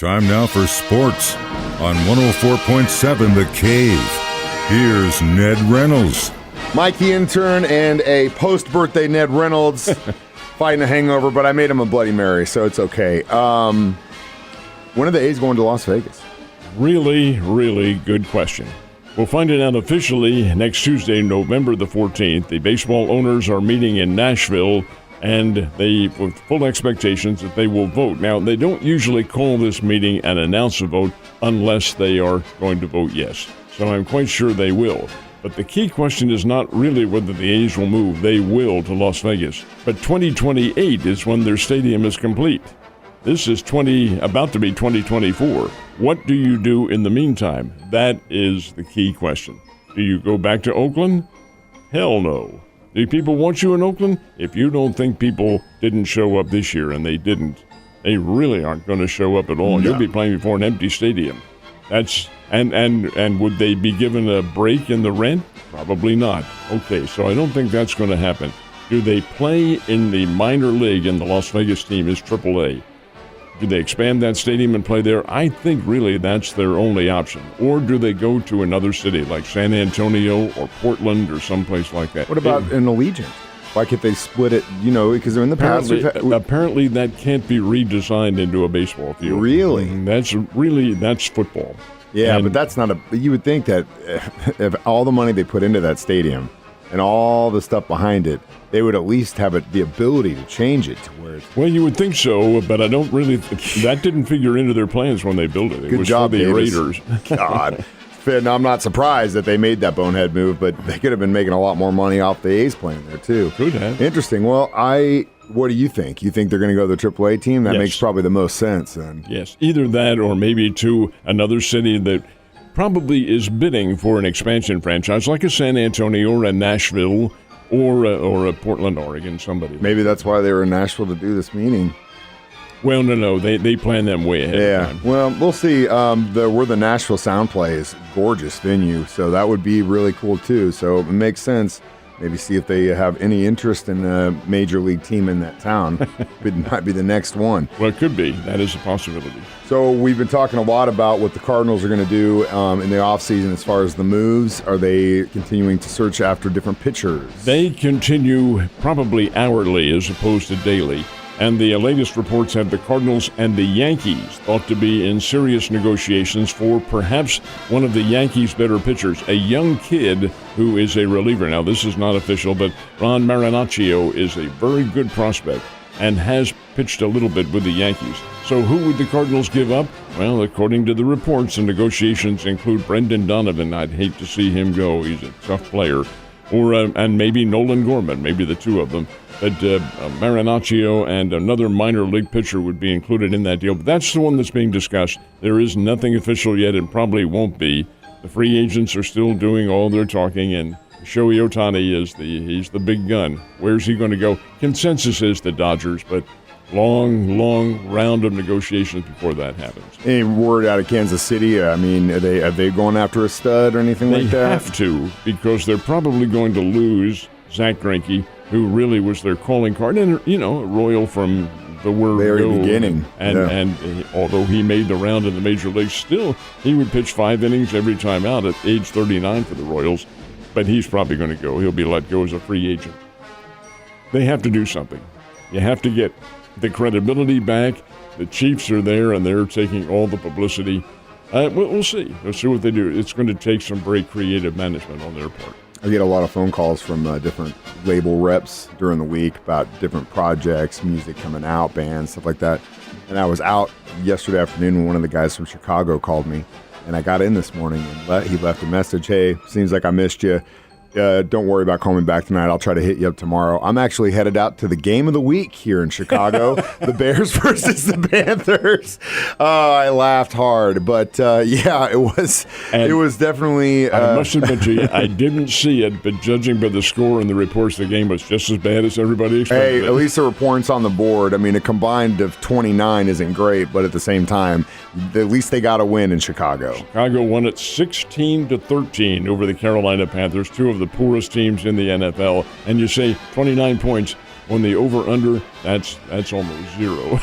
Time now for sports on 104.7 The Cave. Here's Ned Reynolds. Mike the intern and a post-birthday Ned Reynolds fighting a hangover, but I made him a Bloody Mary, so it's okay. When are the A's going to Las Vegas? Really, really good question. We'll find it out officially next Tuesday, November the 14th. The baseball owners are meeting in Nashville, and they, with full expectations that they will vote. Now, they don't usually call this meeting and announce a vote unless they are going to vote yes. So I'm quite sure they will. But the key question is not really whether the A's will move. They will to Las Vegas. But 2028 is when their stadium is complete. This is about to be 2024. What do you do in the meantime? That is the key question. Do you go back to Oakland? Hell no. Do people want you in Oakland? If you don't think people didn't show up this year, and they didn't, they really aren't going to show up at all. No. You'll be playing before an empty stadium. And would they be given a break in the rent? Probably not. Okay, so I don't think that's going to happen. Do they play in the minor league, and the Las Vegas team is AAA? Do they expand that stadium and play there? I think really that's their only option. Or do they go to another city like San Antonio or Portland or someplace like that? What about an Allegiant? Why can't they split it, because in the past... Apparently that can't be redesigned into a baseball field. Really? That's football. Yeah, but that's not you would think that if all the money they put into that stadium and all the stuff behind it, they would at least have the ability to change it to where it's... Well, you would think so, but I don't really... that didn't figure into their plans when they built it. It was job, for the Davis. Raiders. God. I'm not surprised that they made that bonehead move, but they could have been making a lot more money off the A's playing there, too. Could have. Interesting. Well, what do you think? You think they're going to go to the AAA team? That makes probably the most sense, then. Yes, either that or maybe to another city that probably is bidding for an expansion franchise, like a San Antonio or a Nashville or a Portland, Oregon, somebody. Maybe that's why they were in Nashville to do this meeting. Well, no, they plan them way ahead of time. Well, we'll see. Where the Nashville Sound Play is gorgeous venue, so that would be really cool, too. So it makes sense. Maybe see if they have any interest in a major league team in that town. It might be the next one. Well, it could be. That is a possibility. So we've been talking a lot about what the Cardinals are going to do in the offseason as far as the moves. Are they continuing to search after different pitchers? They continue probably hourly as opposed to daily. And the latest reports have the Cardinals and the Yankees thought to be in serious negotiations for perhaps one of the Yankees' better pitchers, a young kid who is a reliever. Now, this is not official, but Ron Marinaccio is a very good prospect and has pitched a little bit with the Yankees. So who would the Cardinals give up? Well, according to the reports, the negotiations include Brendan Donovan. I'd hate to see him go. He's a tough player. Or and maybe Nolan Gorman, maybe the two of them. But Marinaccio and another minor league pitcher would be included in that deal. But that's the one that's being discussed. There is nothing official yet and probably won't be. The free agents are still doing all their talking, and Shohei Ohtani he's the big gun. Where's he going to go? Consensus is the Dodgers, but long round of negotiations before that happens. Any word out of Kansas City? I mean, are they going after a stud or anything like that? They have to, because they're probably going to lose Zach Greinke, who really was their calling card, and a Royal from the very beginning. And although he made the round in the major leagues, still he would pitch 5 innings every time out at age 39 for the Royals. But he's probably going to go. He'll be let go as a free agent. They have to do something. You have to get the credibility back. The Chiefs are there, and they're taking all the publicity. We'll see. We'll see what they do. It's going to take some very creative management on their part. I get a lot of phone calls from different label reps during the week about different projects, music coming out, bands, stuff like that. And I was out yesterday afternoon when one of the guys from Chicago called me, and I got in this morning, and he left a message. Hey, seems like I missed you. Don't worry about calling me back tonight. I'll try to hit you up tomorrow. I'm actually headed out to the game of the week here in Chicago, the Bears versus the Panthers. I laughed hard, but it was definitely. I must admit to you, I didn't see it, but judging by the score and the reports, the game was just as bad as everybody expected. Hey, at least there were points on the board. I mean, a combined of 29 isn't great, but at the same time, at least they got a win in Chicago. Chicago won it 16-13 over the Carolina Panthers, two of the poorest teams in the NFL. And you say 29 points on the over-under, that's almost zero.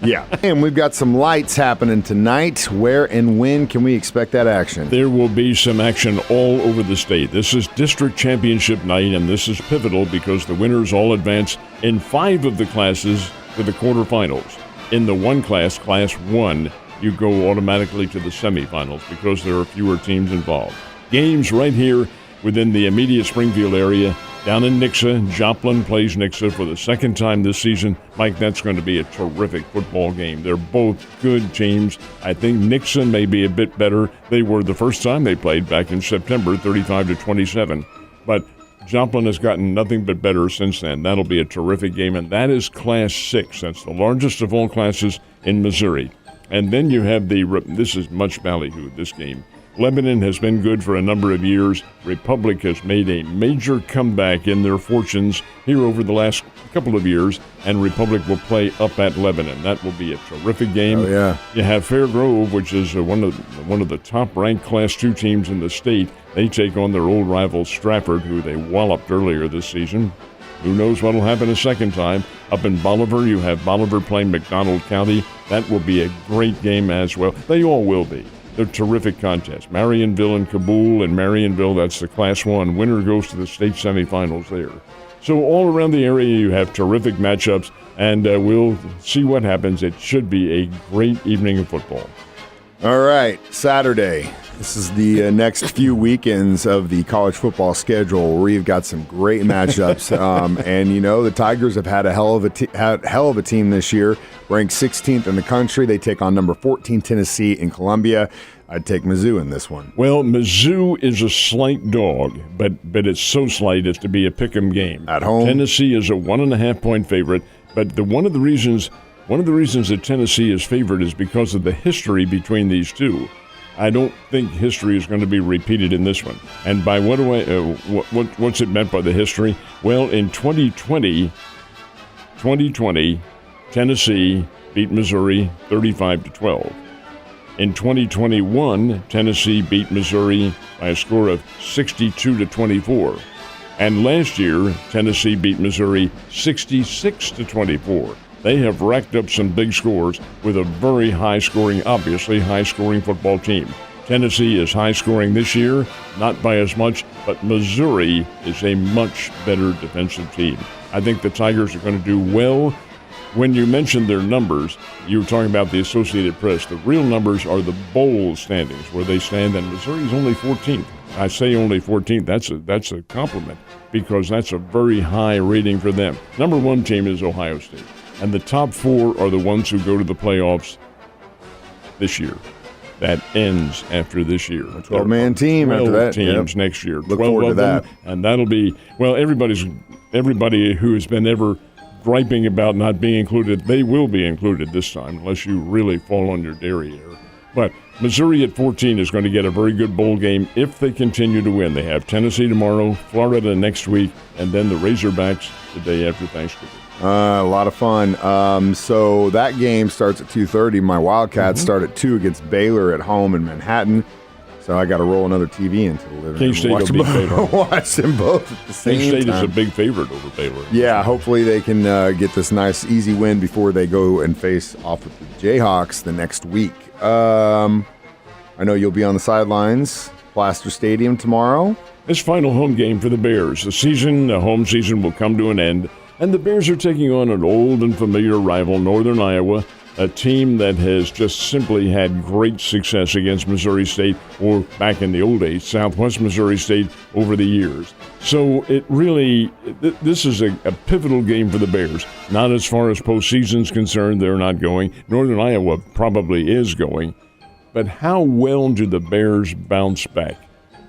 Yeah. And we've got some lights happening tonight. Where and when can we expect that action? There will be some action all over the state. This is district championship night, and this is pivotal because the winners all advance in 5 of the classes to the quarterfinals. In the one class, Class 1, you go automatically to the semifinals because there are fewer teams involved. Games right here within the immediate Springfield area. Down in Nixa, Joplin plays Nixa for the second time this season. Mike, that's going to be a terrific football game. They're both good teams. I think Nixa may be a bit better. They were the first time they played back in September, 35-27. But Joplin has gotten nothing but better since then. That'll be a terrific game, and that is Class 6. That's the largest of all classes in Missouri. And then you have this is much ballyhoo, this game. Lebanon has been good for a number of years. Republic has made a major comeback in their fortunes here over the last couple of years, and Republic will play up at Lebanon. That will be a terrific game. Oh, yeah. You have Fair Grove, which is one of the top-ranked Class 2 teams in the state. They take on their old rival Stratford, who they walloped earlier this season. Who knows what will happen a second time. Up in Bolivar, you have Bolivar playing McDonald County. That will be a great game as well. They all will be. They're terrific contests. Marionville and Kabul, and Marionville, that's the Class 1. Winner goes to the state semifinals there. So all around the area, you have terrific matchups, and we'll see what happens. It should be a great evening of football. All right, Saturday. This is the next few weekends of the college football schedule where you've got some great matchups. And, you know, the Tigers have had a hell of a team this year, ranked 16th in the country. They take on number 14 Tennessee in Columbia. I'd take Mizzou in this one. Well, Mizzou is a slight dog, but it's so slight as to be a pick'em game. At home? Tennessee is a 1.5-point favorite, but one of the reasons that Tennessee is favored is because of the history between these two. I don't think history is going to be repeated in this one. And by what's it meant by the history? Well, in 2020, Tennessee beat Missouri 35-12. In 2021, Tennessee beat Missouri by a score of 62-24. And last year, Tennessee beat Missouri 66-24. They have racked up some big scores with a very high-scoring football team. Tennessee is high-scoring this year, not by as much, but Missouri is a much better defensive team. I think the Tigers are going to do well. When you mentioned their numbers, you were talking about the Associated Press. The real numbers are the bowl standings, where they stand, and Missouri's only 14th. I say only 14th. That's a compliment, because that's a very high rating for them. Number 1 team is Ohio State. And the top 4 are the ones who go to the playoffs this year. That ends after this year. A 12-man team after that. Teams next year. Look forward to that. And that'll be, well, everybody who has been ever griping about not being included, they will be included this time, unless you really fall on your derriere. But Missouri at 14 is going to get a very good bowl game if they continue to win. They have Tennessee tomorrow, Florida next week, and then the Razorbacks the day after Thanksgiving. A lot of fun. So that game starts at 2:30. My Wildcats start at 2 against Baylor at home in Manhattan. So I got to roll another TV into the living room. K-State will be favored. Watch them both at the same time. K-State is a big favorite over Baylor. Yeah, hopefully they can get this nice, easy win before they go and face off with the Jayhawks the next week. I know you'll be on the sidelines, Plaster Stadium tomorrow. This final home game for the Bears. The home season will come to an end, and the Bears are taking on an old and familiar rival, Northern Iowa, a team that has just simply had great success against Missouri State, or back in the old days, Southwest Missouri State over the years. So this is a pivotal game for the Bears. Not as far as postseason's concerned, they're not going. Northern Iowa probably is going. But how well do the Bears bounce back?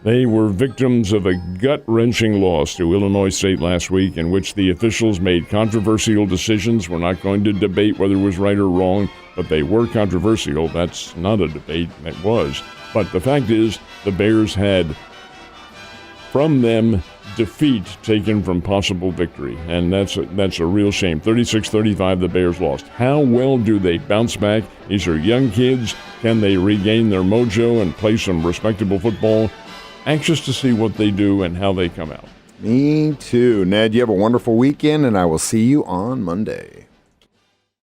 They were victims of a gut-wrenching loss to Illinois State last week, in which the officials made controversial decisions. We're not going to debate whether it was right or wrong, but they were controversial. That's not a debate. It was. But the fact is, the Bears had, from them, defeat taken from possible victory, and that's a real shame. 36-35, the Bears lost. How well do they bounce back? These are young kids. Can they regain their mojo and play some respectable football? Anxious to see what they do and how they come out. Me too. Ned, you have a wonderful weekend, and I will see you on Monday.